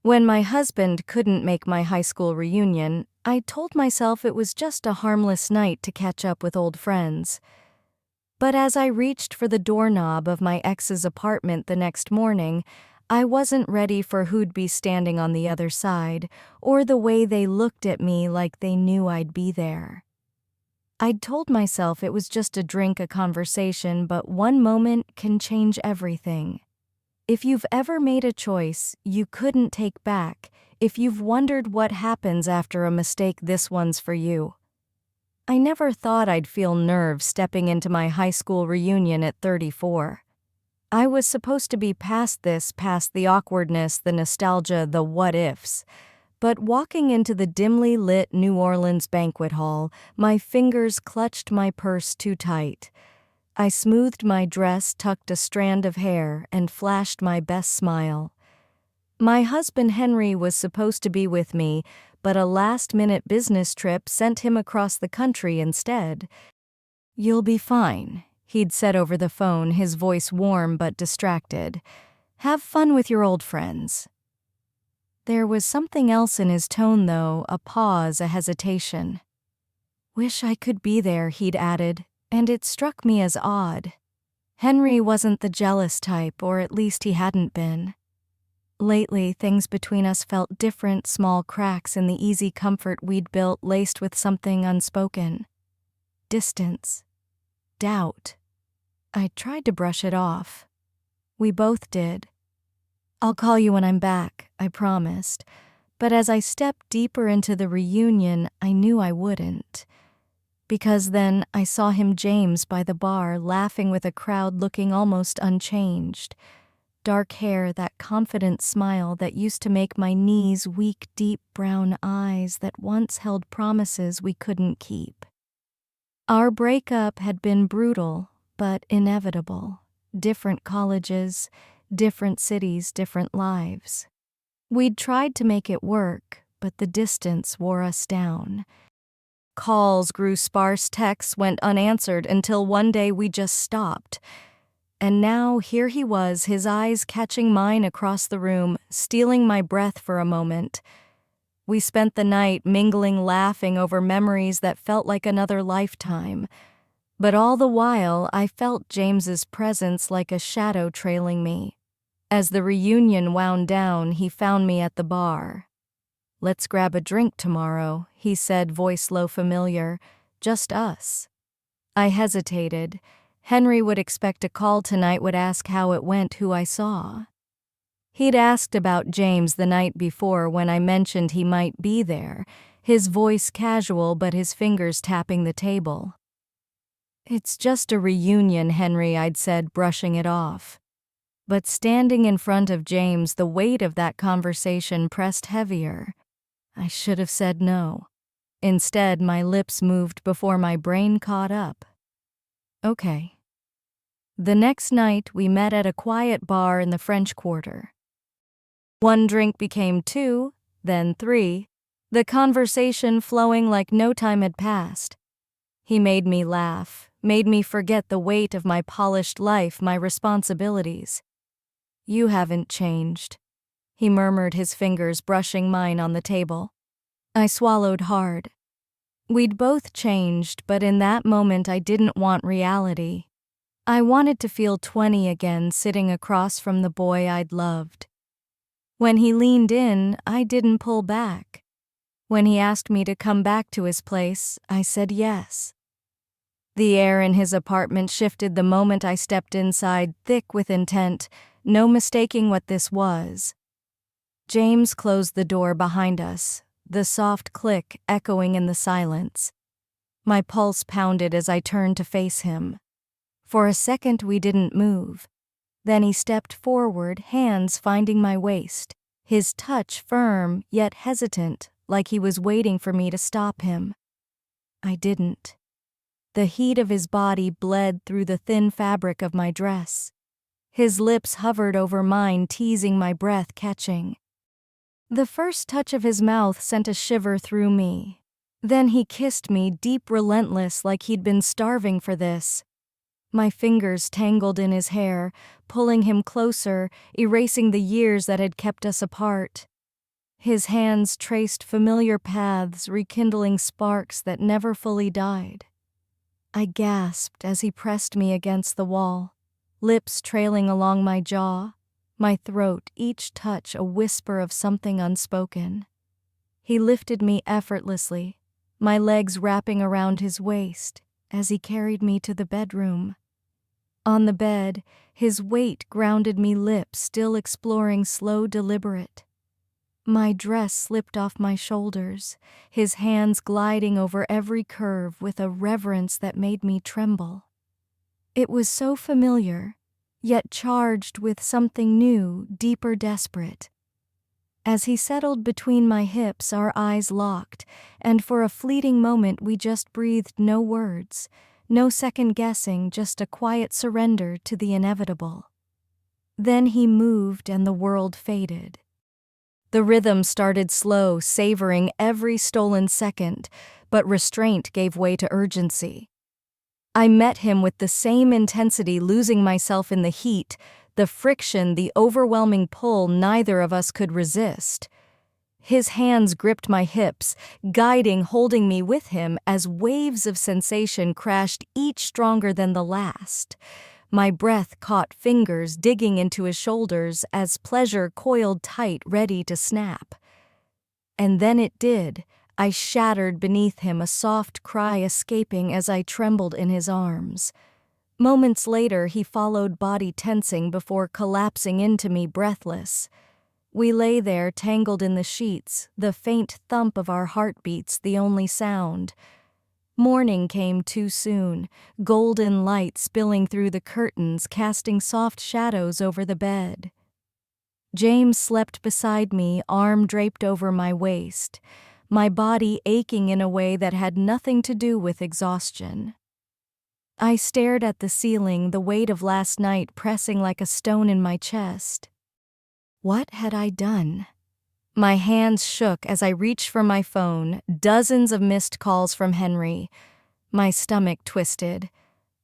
When my husband couldn't make my high school reunion, I told myself it was just a harmless night to catch up with old friends. But as I reached for the doorknob of my ex's apartment the next morning, I wasn't ready for who'd be standing on the other side, or the way they looked at me like they knew I'd be there. I'd told myself it was just a drink, a conversation, but one moment can change everything. If you've ever made a choice you couldn't take back, if you've wondered what happens after a mistake, this one's for you. I never thought I'd feel nerves stepping into my high school reunion at 34. I was supposed to be past this, past the awkwardness, the nostalgia, the what-ifs. But walking into the dimly lit New Orleans banquet hall, my fingers clutched my purse too tight. I smoothed my dress, tucked a strand of hair, and flashed my best smile. My husband Henry was supposed to be with me, but a last-minute business trip sent him across the country instead. "You'll be fine," he'd said over the phone, his voice warm but distracted. "Have fun with your old friends." There was something else in his tone, though, a pause, a hesitation. "Wish I could be there," he'd added, and it struck me as odd. Henry wasn't the jealous type, or at least he hadn't been. Lately, things between us felt different, small cracks in the easy comfort we'd built, laced with something unspoken. Distance. Doubt. I tried to brush it off. We both did. "I'll call you when I'm back," I promised. But as I stepped deeper into the reunion, I knew I wouldn't. Because then I saw him, James, by the bar, laughing with a crowd, looking almost unchanged. Dark hair, that confident smile that used to make my knees weak, deep brown eyes that once held promises we couldn't keep. Our breakup had been brutal, but inevitable. Different colleges, different cities, different lives. We'd tried to make it work, but the distance wore us down. Calls grew sparse, texts went unanswered until one day we just stopped. And now here he was, his eyes catching mine across the room, stealing my breath for a moment. We spent the night mingling, laughing over memories that felt like another lifetime. But all the while, I felt James's presence like a shadow trailing me. As the reunion wound down, he found me at the bar. "Let's grab a drink tomorrow," he said, voice low, familiar. "Just us." I hesitated. Henry would expect a call tonight, would ask how it went, who I saw. He'd asked about James the night before when I mentioned he might be there, his voice casual but his fingers tapping the table. "It's just a reunion, Henry," I'd said, brushing it off. But standing in front of James, the weight of that conversation pressed heavier. I should have said no. Instead, my lips moved before my brain caught up. Okay. The next night, we met at a quiet bar in the French Quarter. One drink became 2, then 3, the conversation flowing like no time had passed. He made me laugh, made me forget the weight of my polished life, my responsibilities. "You haven't changed," he murmured, his fingers brushing mine on the table. I swallowed hard. We'd both changed, but in that moment I didn't want reality. I wanted to feel 20 again, sitting across from the boy I'd loved. When he leaned in, I didn't pull back. When he asked me to come back to his place, I said yes. The air in his apartment shifted the moment I stepped inside, thick with intent, no mistaking what this was. James closed the door behind us, the soft click echoing in the silence. My pulse pounded as I turned to face him. For a second we didn't move. Then he stepped forward, hands finding my waist, his touch firm yet hesitant, like he was waiting for me to stop him. I didn't. The heat of his body bled through the thin fabric of my dress. His lips hovered over mine, teasing my breath, catching. The first touch of his mouth sent a shiver through me. Then he kissed me, deep, relentless, like he'd been starving for this. My fingers tangled in his hair, pulling him closer, erasing the years that had kept us apart. His hands traced familiar paths, rekindling sparks that never fully died. I gasped as he pressed me against the wall, lips trailing along my jaw, my throat each touch a whisper of something unspoken. He lifted me effortlessly, my legs wrapping around his waist as he carried me to the bedroom. On the bed, his weight grounded me, lips still exploring, slow, deliberate. My dress slipped off my shoulders, his hands gliding over every curve with a reverence that made me tremble. It was so familiar, yet charged with something new, deeper, desperate. As he settled between my hips, our eyes locked, and for a fleeting moment we just breathed, no words, no second-guessing, just a quiet surrender to the inevitable. Then he moved and the world faded. The rhythm started slow, savoring every stolen second, but restraint gave way to urgency. I met him with the same intensity, losing myself in the heat, the friction, the overwhelming pull neither of us could resist. His hands gripped my hips, guiding, holding me with him as waves of sensation crashed, each stronger than the last. My breath caught fingers digging into his shoulders as pleasure coiled tight, ready to snap. And then it did. I shattered beneath him, a soft cry escaping as I trembled in his arms. Moments later, he followed, body tensing before collapsing into me, breathless. We lay there, tangled in the sheets, the faint thump of our heartbeats the only sound. Morning came too soon, golden light spilling through the curtains, casting soft shadows over the bed. James slept beside me, arm draped over my waist, my body aching in a way that had nothing to do with exhaustion. I stared at the ceiling, the weight of last night pressing like a stone in my chest. What had I done? My hands shook as I reached for my phone, dozens of missed calls from Henry. My stomach twisted.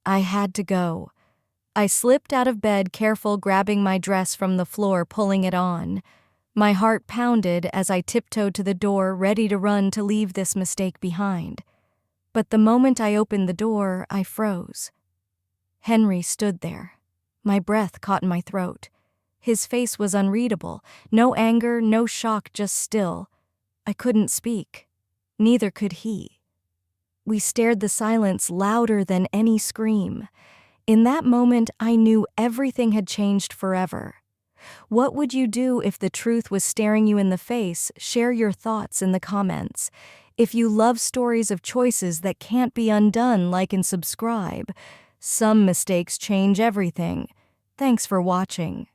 I had to go. I slipped out of bed, careful, grabbing my dress from the floor, pulling it on. My heart pounded as I tiptoed to the door, ready to run to leave this mistake behind. But the moment I opened the door, I froze. Henry stood there. My breath caught in my throat. His face was unreadable. No anger, no shock, just still. I couldn't speak. Neither could he. We stared, the silence louder than any scream. In that moment, I knew everything had changed forever. What would you do if the truth was staring you in the face? Share your thoughts in the comments. If you love stories of choices that can't be undone, like and subscribe. Some mistakes change everything. Thanks for watching.